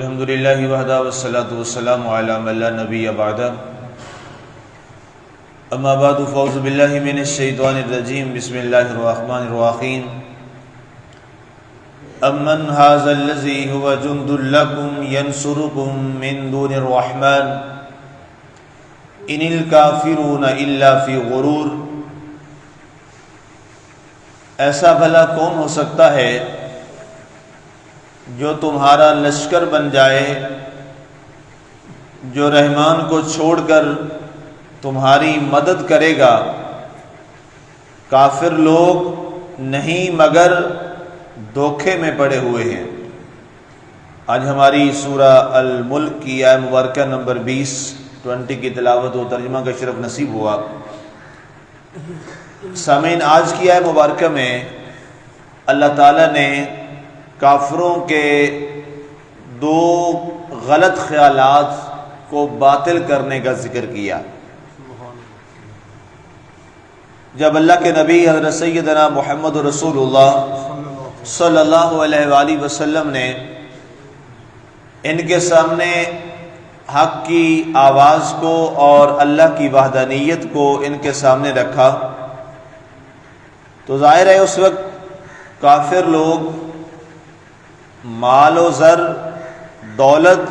الحمد للہ وحدہ والصلاة والسلام علی من لا نبی بعدہ اما بعد فاعوذ باللہ من الشیطان الرجیم بسم اللہ الرحمن الرحیم امن ھذا الذی هو جند لکم ینصرکم من دون الرحمن ان الکافرون الا فی غرور۔ ایسا بھلا کون ہو سکتا ہے جو تمہارا لشکر بن جائے، جو رحمان کو چھوڑ کر تمہاری مدد کرے گا؟ کافر لوگ نہیں مگر دھوکے میں پڑے ہوئے ہیں۔ آج ہماری سورہ الملک کی آیت مبارکہ نمبر 20 کی تلاوت و ترجمہ کا شرف نصیب ہوا۔ سامعین، آج کی آیت مبارکہ میں اللہ تعالیٰ نے کافروں کے دو غلط خیالات کو باطل کرنے کا ذکر کیا۔ جب اللہ کے نبی حضرت سیدنا محمد رسول اللہ صلی اللہ علیہ وآلہ وسلم نے ان کے سامنے حق کی آواز کو اور اللہ کی وحدانیت کو ان کے سامنے رکھا تو ظاہر ہے اس وقت کافر لوگ مال و زر، دولت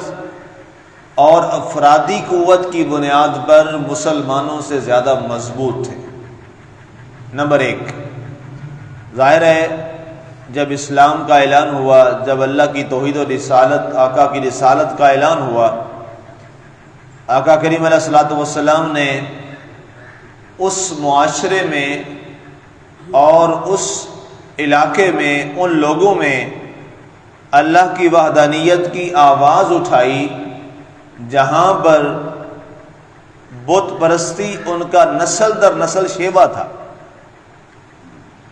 اور افرادی قوت کی بنیاد پر مسلمانوں سے زیادہ مضبوط تھے۔ نمبر 1، ظاہر ہے جب اسلام کا اعلان ہوا، جب اللہ کی توحید و رسالت، آقا کی رسالت کا اعلان ہوا، آقا کریم علیہ الصلوۃ والسلام نے اس معاشرے میں اور اس علاقے میں ان لوگوں میں اللہ کی وحدانیت کی آواز اٹھائی جہاں پر بت پرستی ان کا نسل در نسل شیبہ تھا۔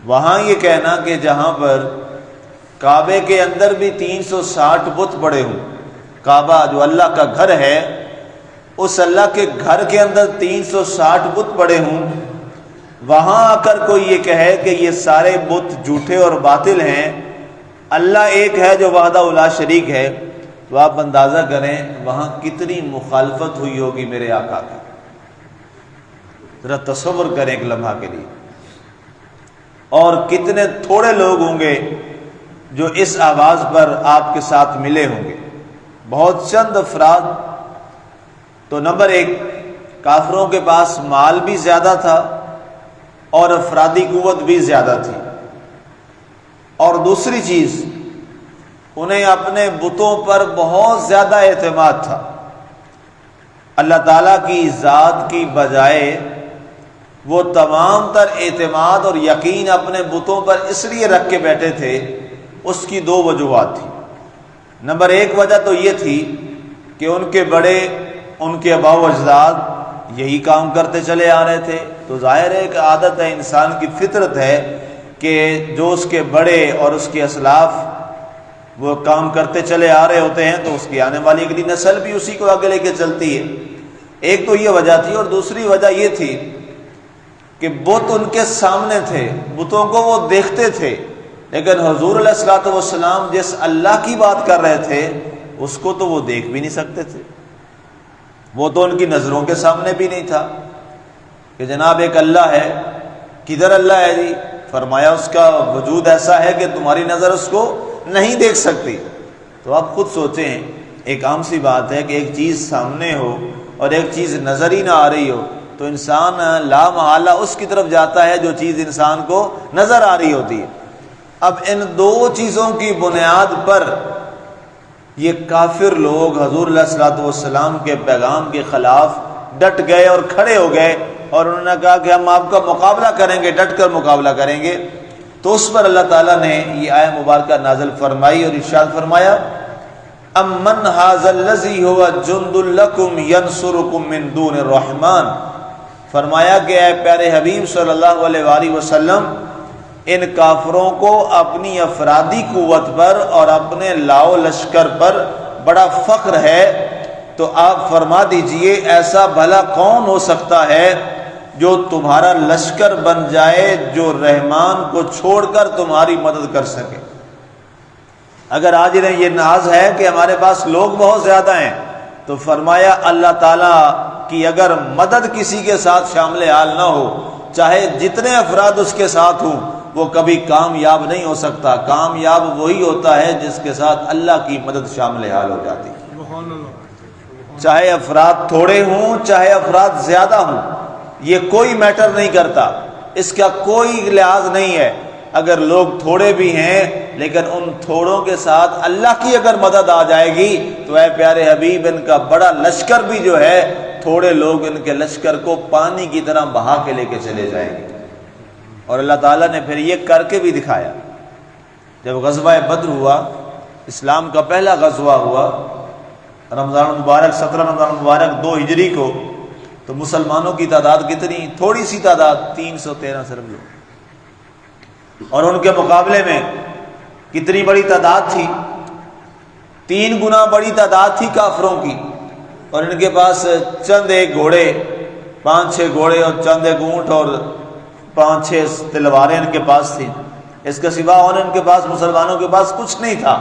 وہاں یہ کہنا کہ جہاں پر کعبے کے اندر بھی 360 بت پڑے ہوں، کعبہ جو اللہ کا گھر ہے، اس اللہ کے گھر کے اندر 360 بت پڑے ہوں، وہاں آ کر کوئی یہ کہے کہ یہ سارے بت جھوٹے اور باطل ہیں، اللہ ایک ہے جو وحدہ لا شریک ہے، تو آپ اندازہ کریں وہاں کتنی مخالفت ہوئی ہوگی میرے آقا کی۔ ذرا تصور کریں ایک لمحہ کے لیے، اور کتنے تھوڑے لوگ ہوں گے جو اس آواز پر آپ کے ساتھ ملے ہوں گے، بہت چند افراد۔ تو نمبر 1، کافروں کے پاس مال بھی زیادہ تھا اور افرادی قوت بھی زیادہ تھی، اور دوسری چیز انہیں اپنے بتوں پر بہت زیادہ اعتماد تھا۔ اللہ تعالیٰ کی ذات کی بجائے وہ تمام تر اعتماد اور یقین اپنے بتوں پر اس لیے رکھ کے بیٹھے تھے، اس کی 2 وجوہات تھیں۔ نمبر 1 وجہ تو یہ تھی کہ ان کے بڑے، ان کے آباء و اجداد یہی کام کرتے چلے آ رہے تھے، تو ظاہر ہے کہ عادت ہے، انسان کی فطرت ہے کہ جو اس کے بڑے اور اس کے اسلاف وہ کام کرتے چلے آ رہے ہوتے ہیں تو اس کی آنے والی اگلی نسل بھی اسی کو آگے لے کے چلتی ہے۔ ایک تو یہ وجہ تھی، اور دوسری وجہ یہ تھی کہ بت ان کے سامنے تھے، بتوں کو وہ دیکھتے تھے، لیکن حضور علیہ الصلوۃ والسلام جس اللہ کی بات کر رہے تھے اس کو تو وہ دیکھ بھی نہیں سکتے تھے، وہ تو ان کی نظروں کے سامنے بھی نہیں تھا کہ جناب ایک اللہ ہے۔ کدھر اللہ ہے جی؟ فرمایا اس کا وجود ایسا ہے کہ تمہاری نظر اس کو نہیں دیکھ سکتی۔ تو آپ خود سوچیں، ایک عام سی بات ہے کہ ایک چیز سامنے ہو اور ایک چیز نظر ہی نہ آ رہی ہو تو انسان لا محالہ اس کی طرف جاتا ہے جو چیز انسان کو نظر آ رہی ہوتی ہے۔ اب ان 2 چیزوں کی بنیاد پر یہ کافر لوگ حضور علیہ الصلوۃ والسلام کے پیغام کے خلاف ڈٹ گئے اور کھڑے ہو گئے، اور انہوں نے کہا کہ ہم آپ کا مقابلہ کریں گے، ڈٹ کر مقابلہ کریں گے۔ تو اس پر اللہ تعالیٰ نے یہ آیت مبارکہ نازل فرمائی اور ارشاد فرمایا، امن ھذا الذی ھو جند لکم ینصرکم من دون الرحمن۔ فرمایا کہ اے پیارے حبیب صلی اللہ علیہ وآلہ وسلم، ان کافروں کو اپنی افرادی قوت پر اور اپنے لاؤ لشکر پر بڑا فخر ہے، تو آپ فرما دیجئے ایسا بھلا کون ہو سکتا ہے جو تمہارا لشکر بن جائے، جو رحمان کو چھوڑ کر تمہاری مدد کر سکے۔ اگر آج انہیں یہ ناز ہے کہ ہمارے پاس لوگ بہت زیادہ ہیں، تو فرمایا اللہ تعالیٰ کی اگر مدد کسی کے ساتھ شامل حال نہ ہو، چاہے جتنے افراد اس کے ساتھ ہوں، وہ کبھی کامیاب نہیں ہو سکتا۔ کامیاب وہی ہوتا ہے جس کے ساتھ اللہ کی مدد شامل حال ہو جاتی ہے۔ چاہے افراد تھوڑے ہوں، چاہے افراد زیادہ ہوں، یہ کوئی میٹر نہیں کرتا، اس کا کوئی لحاظ نہیں ہے۔ اگر لوگ تھوڑے بھی ہیں لیکن ان تھوڑوں کے ساتھ اللہ کی اگر مدد آ جائے گی تو اے پیارے حبیب، ان کا بڑا لشکر بھی جو ہے، تھوڑے لوگ ان کے لشکر کو پانی کی طرح بہا کے لے کے چلے جائیں گے۔ اور اللہ تعالیٰ نے پھر یہ کر کے بھی دکھایا۔ جب غزوہ بدر ہوا، اسلام کا پہلا غزوہ ہوا، رمضان المبارک 17 رمضان المبارک 2 ہجری کو، تو مسلمانوں کی تعداد کتنی؟ تھوڑی سی تعداد، 313 صرف لوگ، اور ان کے مقابلے میں کتنی بڑی تعداد تھی؟ 3 گنا بڑی تعداد تھی کافروں کی، اور ان کے پاس چند ایک گھوڑے، 5-6 گھوڑے اور چند ایک اونٹ اور 5-6 تلواریں ان کے پاس تھیں۔ اس کے سوا اور ان کے پاس، مسلمانوں کے پاس کچھ نہیں تھا۔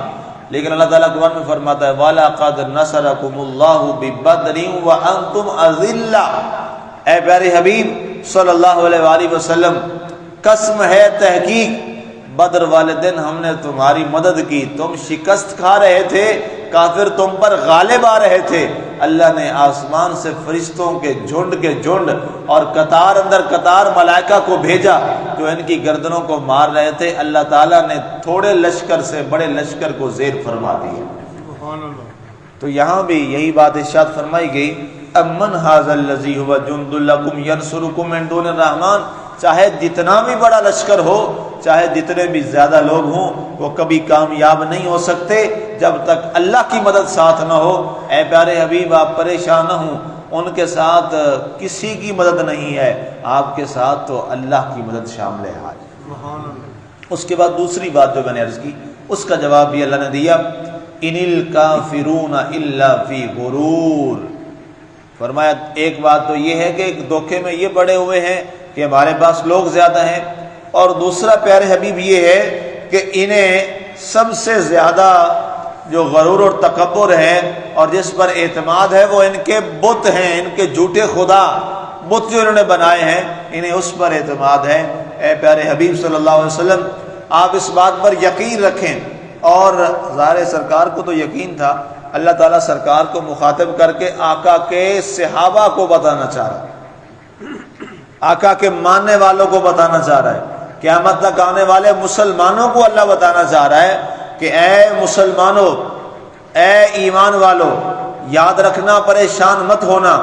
لیکن اللہ تعالیٰ قرآن میں فرماتا ہے وَلَقَدْ نَصَرَكُمُ اللَّهُ بِبَدْرٍ وَأَنْتُمْ أَذِلَّةٌ۔ اے پیارے حبیب صلی اللہ علیہ وآلہ وسلم، قسم ہے تحقیق بدر والے دن ہم نے تمہاری مدد کی، تم شکست کھا رہے تھے، کافر تم پر غالب آ رہے تھے، اللہ نے آسمان سے فرشتوں کے جھنڈ اور قطار اندر قطار ملائکہ کو بھیجا جو ان کی گردنوں کو مار رہے تھے۔ اللہ تعالیٰ نے تھوڑے لشکر سے بڑے لشکر کو زیر فرما دیا۔ تو یہاں بھی یہی بات ارشاد فرمائی گئی، امن ھذا الذی ھو جند لکم ینصرکم من دون الرحمن۔ چاہے جتنا بھی بڑا لشکر ہو، چاہے جتنے بھی زیادہ لوگ ہوں، وہ کبھی کامیاب نہیں ہو سکتے جب تک اللہ کی مدد ساتھ نہ ہو۔ اے پیارے حبیب، آپ پریشان نہ ہوں، ان کے ساتھ کسی کی مدد نہیں ہے، آپ کے ساتھ تو اللہ کی مدد شامل ہے۔ اس کے بعد دوسری بات جو میں نے عرض کی، اس کا جواب بھی اللہ نے دیا، ان الکافرون الا فی غرور۔ فرمایا ایک بات تو یہ ہے کہ ایک دھوکے میں یہ پڑے ہوئے ہیں کہ ہمارے پاس لوگ زیادہ ہیں، اور دوسرا پیارے حبیب یہ ہے کہ انہیں سب سے زیادہ جو غرور اور تکبر ہے اور جس پر اعتماد ہے وہ ان کے بت ہیں، ان کے جھوٹے خدا، بت جو انہوں نے بنائے ہیں، انہیں اس پر اعتماد ہے۔ اے پیارے حبیب صلی اللہ علیہ وسلم، آپ اس بات پر یقین رکھیں، اور ظاہر سرکار کو تو یقین تھا، اللہ تعالیٰ سرکار کو مخاطب کر کے آقا کے صحابہ کو بتانا چاہ رہا ہے، آقا کے ماننے والوں کو بتانا چاہ رہا ہے، قیامت تک آنے والے مسلمانوں کو اللہ بتانا چاہ رہا ہے کہ اے مسلمانوں، اے ایمان والو، یاد رکھنا، پریشان مت ہونا،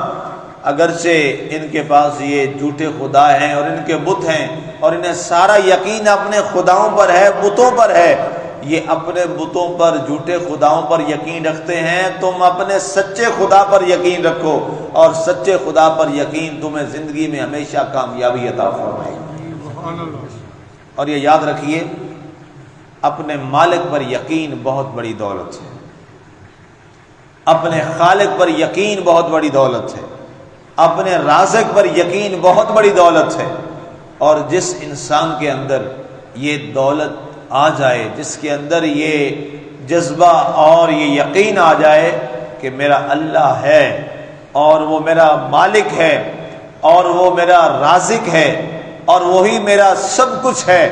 اگرچہ ان کے پاس یہ جھوٹے خدا ہیں اور ان کے بت ہیں اور انہیں سارا یقین اپنے خداؤں پر ہے، بتوں پر ہے، یہ اپنے بتوں پر، جھوٹے خداؤں پر یقین رکھتے ہیں، تم اپنے سچے خدا پر یقین رکھو، اور سچے خدا پر یقین تمہیں زندگی میں ہمیشہ کامیابی عطا فرمائے گی۔ اور یہ یاد رکھیے، اپنے مالک پر یقین بہت بڑی دولت ہے، اپنے خالق پر یقین بہت بڑی دولت ہے، اپنے رازق پر یقین بہت بڑی دولت ہے۔ اور جس انسان کے اندر یہ دولت آ جائے، جس کے اندر یہ جذبہ اور یہ یقین آ جائے کہ میرا اللہ ہے اور وہ میرا مالک ہے اور وہ میرا رازق ہے اور وہی میرا سب کچھ ہے،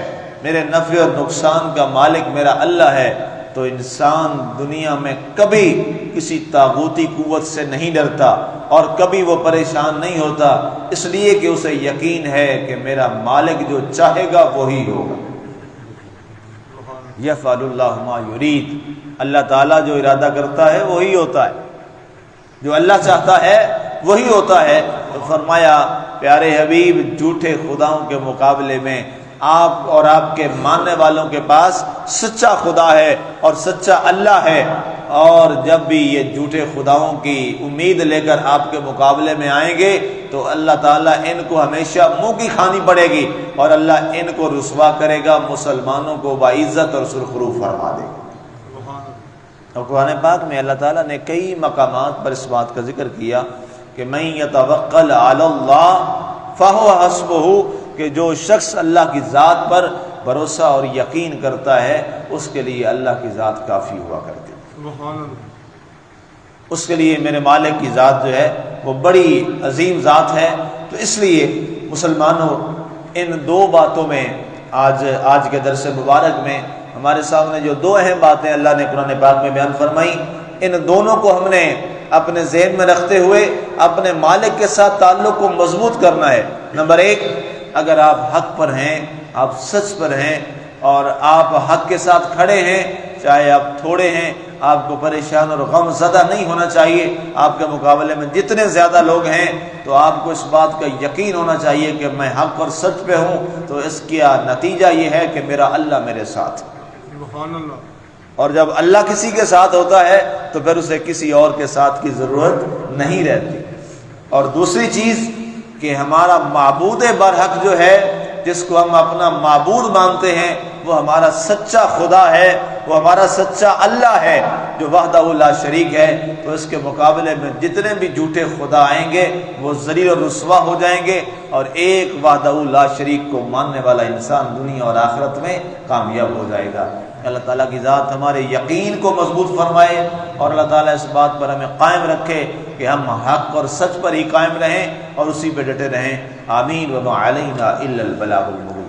میرے نفع اور نقصان کا مالک میرا اللہ ہے، تو انسان دنیا میں کبھی کسی طاغوتی قوت سے نہیں ڈرتا اور کبھی وہ پریشان نہیں ہوتا، اس لیے کہ اسے یقین ہے کہ میرا مالک جو چاہے گا وہی ہوگا۔ یفعل اللہ ما یرید، اللہ تعالیٰ جو ارادہ کرتا ہے وہی ہوتا ہے، جو اللہ چاہتا ہے وہی ہوتا ہے۔ تو فرمایا پیارے حبیب، جھوٹے خداؤں کے مقابلے میں آپ اور آپ کے ماننے والوں کے پاس سچا خدا ہے اور سچا اللہ ہے، اور جب بھی یہ جھوٹے خداؤں کی امید لے کر آپ کے مقابلے میں آئیں گے تو اللہ تعالیٰ ان کو ہمیشہ منہ کی کھانی پڑے گی اور اللہ ان کو رسوا کرے گا، مسلمانوں کو باعزت اور سرخرو فرما دے گا۔ اور قرآن پاک میں اللہ تعالیٰ نے کئی مقامات پر اس بات کا ذکر کیا کہ من یتوکل علی اللہ فہو حسبہ، کہ جو شخص اللہ کی ذات پر بھروسہ اور یقین کرتا ہے اس کے لیے اللہ کی ذات کافی ہوا کرتی ہے۔ سبحان اللہ۔ اس کے لیے میرے مالک کی ذات جو ہے وہ بڑی عظیم ذات ہے۔ تو اس لیے مسلمانوں ان دو باتوں میں آج کے درس مبارک میں ہمارے سامنے جو دو اہم باتیں اللہ نے قرآن پاک میں بیان فرمائی، ان دونوں کو ہم نے اپنے ذہن میں رکھتے ہوئے اپنے مالک کے ساتھ تعلق کو مضبوط کرنا ہے۔ نمبر ایک، اگر آپ حق پر ہیں، آپ سچ پر ہیں اور آپ حق کے ساتھ کھڑے ہیں، چاہے آپ تھوڑے ہیں، آپ کو پریشان اور غم زدہ نہیں ہونا چاہیے۔ آپ کے مقابلے میں جتنے زیادہ لوگ ہیں تو آپ کو اس بات کا یقین ہونا چاہیے کہ میں حق اور سچ پہ ہوں، تو اس کا نتیجہ یہ ہے کہ میرا اللہ میرے ساتھ ہے۔ سبحان اللہ۔ اور جب اللہ کسی کے ساتھ ہوتا ہے تو پھر اسے کسی اور کے ساتھ کی ضرورت نہیں رہتی۔ اور دوسری چیز کہ ہمارا معبود برحق جو ہے، جس کو ہم اپنا معبود مانتے ہیں، وہ ہمارا سچا خدا ہے، وہ ہمارا سچا اللہ ہے جو وحدہ لا شریک ہے۔ تو اس کے مقابلے میں جتنے بھی جھوٹے خدا آئیں گے وہ ذلیل اور رسوا ہو جائیں گے، اور ایک وحدہ لا شریک کو ماننے والا انسان دنیا اور آخرت میں کامیاب ہو جائے گا۔ اللہ تعالیٰ کی ذات ہمارے یقین کو مضبوط فرمائے، اور اللہ تعالیٰ اس بات پر ہمیں قائم رکھے کہ ہم حق اور سچ پر ہی قائم رہیں اور اسی پہ ڈٹے رہیں۔ آمین۔ وما علینا الا البلاغ المبین۔